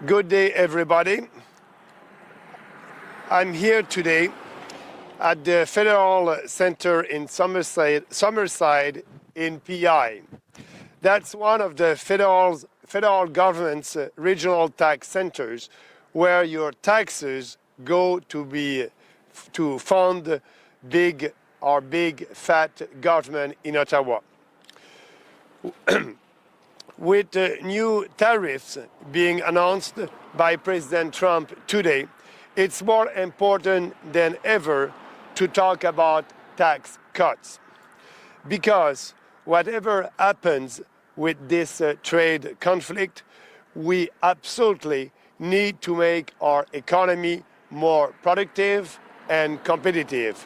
Good day, everybody. I'm here today at the Federal Center in Summerside in PI. That's one of the federal government's regional tax centers where your taxes go to fund big fat government in Ottawa. With new tariffs being announced by President Trump today, it's more important than ever to talk about tax cuts. Because whatever happens with this trade conflict, we absolutely need to make our economy more productive and competitive.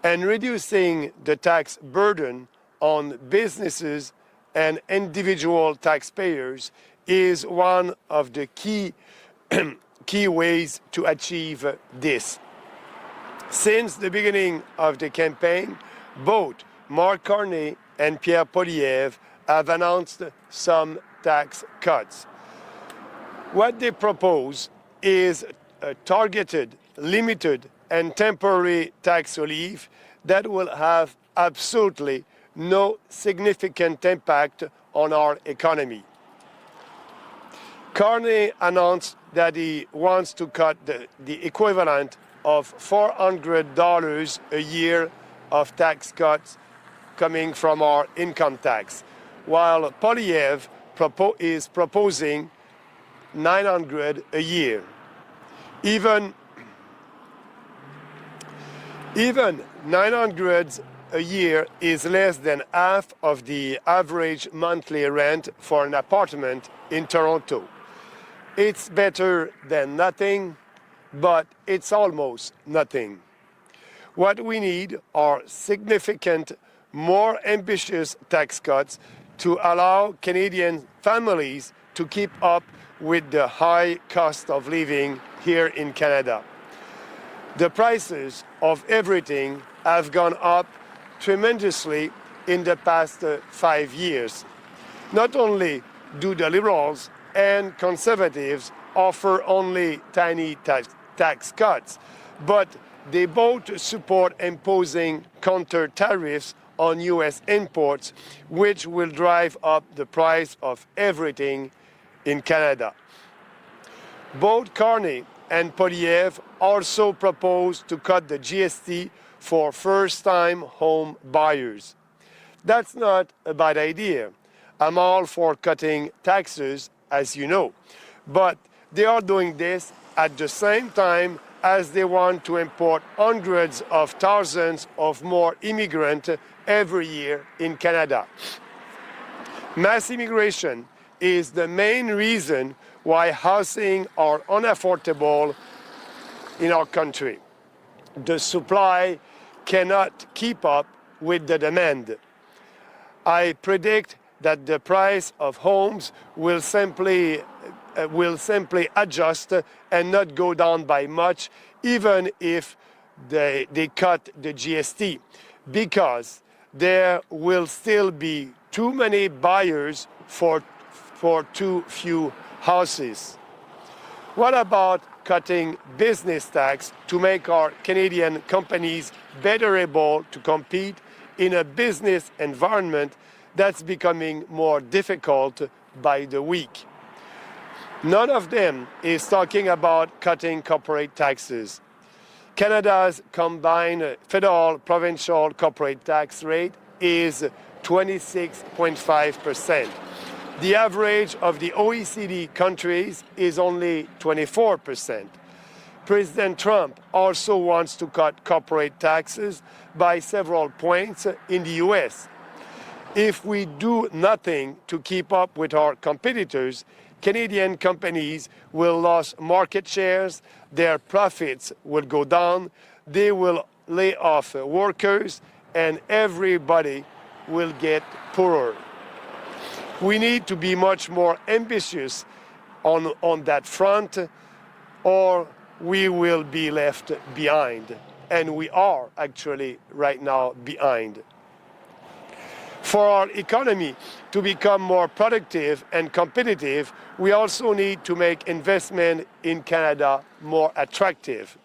And reducing the tax burden on businesses and individual taxpayers is one of the key ways to achieve this. Since the beginning of the campaign, both Mark Carney and Pierre Poilievre have announced some tax cuts. What they propose is a targeted, limited, and temporary tax relief that will have absolutely no significant impact on our economy. Carney announced that he wants to cut the equivalent of $400 a year of tax cuts coming from our income tax, while Poilievre is proposing $900 a year. Even $900 a year is less than half of the average monthly rent for an apartment in Toronto. It's better than nothing, but it's almost nothing. What we need are significant, more ambitious tax cuts to allow Canadian families to keep up with the high cost of living here in Canada. The prices of everything have gone up tremendously in the past 5 years. Not only do the Liberals and Conservatives offer only tiny tax cuts, but they both support imposing counter tariffs on U.S. imports, which will drive up the price of everything in Canada. Both Carney and Poilievre also propose to cut the GST for first-time home buyers. That's not a bad idea. I'm all for cutting taxes, as you know, but they are doing this at the same time as they want to import hundreds of thousands of more immigrants every year in Canada. Mass immigration is the main reason why housing are unaffordable in our country. The supply cannot keep up with the demand. I predict that the price of homes will simply adjust and not go down by much, even if they cut the GST, because there will still be too many buyers for too few houses. What about cutting business tax to make our Canadian companies better able to compete in a business environment that's becoming more difficult by the week? None of them is talking about cutting corporate taxes. Canada's combined federal provincial corporate tax rate is 26.5%. The average of the OECD countries is only 24%. President Trump also wants to cut corporate taxes by several points in the US. If we do nothing to keep up with our competitors, Canadian companies will lose market shares, their profits will go down, they will lay off workers, and everybody will get poorer. We need to be much more ambitious on that front, or we will be left behind. And we are actually right now behind. For our economy to become more productive and competitive, We also need to make investment in Canada more attractive.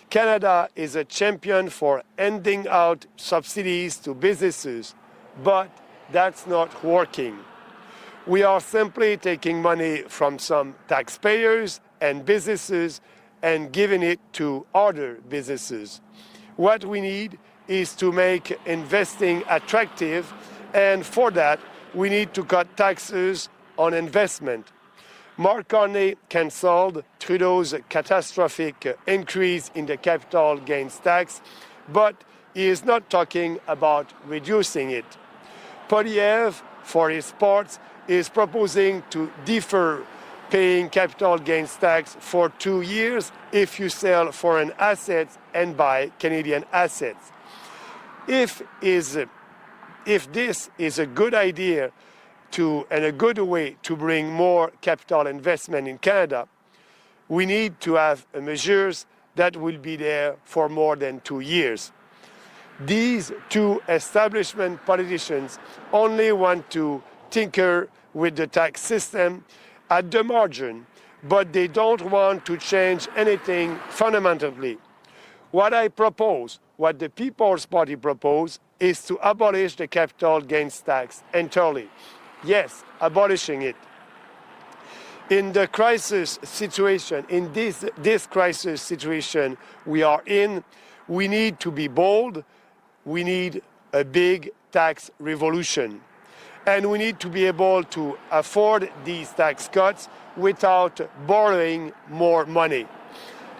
Canada is a champion for handing out subsidies to businesses, but that's not working. We are simply taking money from some taxpayers and businesses and giving it to other businesses. What we need is to make investing attractive, and for that, we need to cut taxes on investment. Mark Carney cancelled Trudeau's catastrophic increase in the capital gains tax, but he is not talking about reducing it. Poilievre, for his part, is proposing to defer paying capital gains tax for 2 years if you sell foreign assets and buy Canadian assets. If this is a good idea and a good way to bring more capital investment in Canada, we need to have measures that will be there for more than 2 years. These two establishment politicians only want to tinker with the tax system at the margin, but they don't want to change anything fundamentally. What I propose, what the People's Party propose, is to abolish the capital gains tax entirely. Yes, abolishing it. In the crisis situation, in this crisis situation we are in, we need to be bold. We need a big tax revolution. And we need to be able to afford these tax cuts without borrowing more money.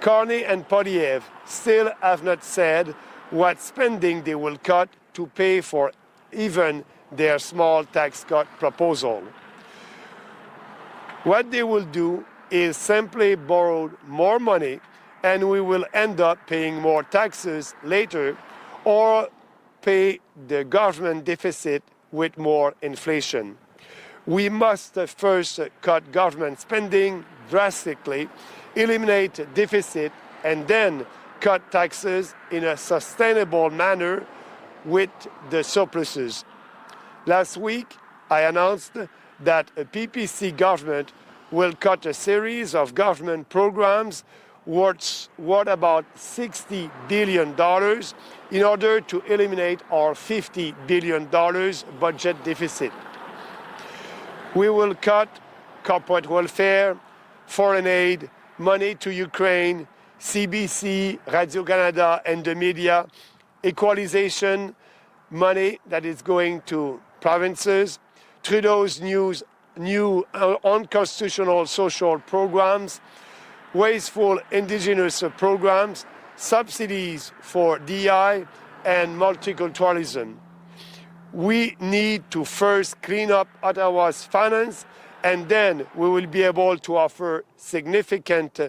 Carney and Poilievre still have not said what spending they will cut to pay for even their small tax cut proposal. What they will do is simply borrow more money, and we will end up paying more taxes later, or pay the government deficit with more inflation. We must first cut government spending drastically, eliminate deficit, and then cut taxes in a sustainable manner with the surpluses. Last week, I announced that a PPC government will cut a series of government programs worth about $60 billion in order to eliminate our $50 billion budget deficit. We will cut corporate welfare, foreign aid, money to Ukraine, CBC, Radio-Canada, and the media, equalization, money that is going to provinces, Trudeau's new unconstitutional social programs, wasteful indigenous programs, subsidies for DI, and multiculturalism. We need to first clean up Ottawa's finance, and then we will be able to offer significant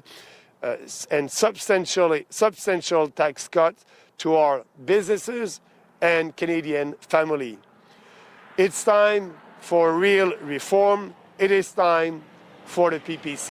and substantial tax cuts to our businesses and Canadian family. It's time for real reform. It is time for the PPC.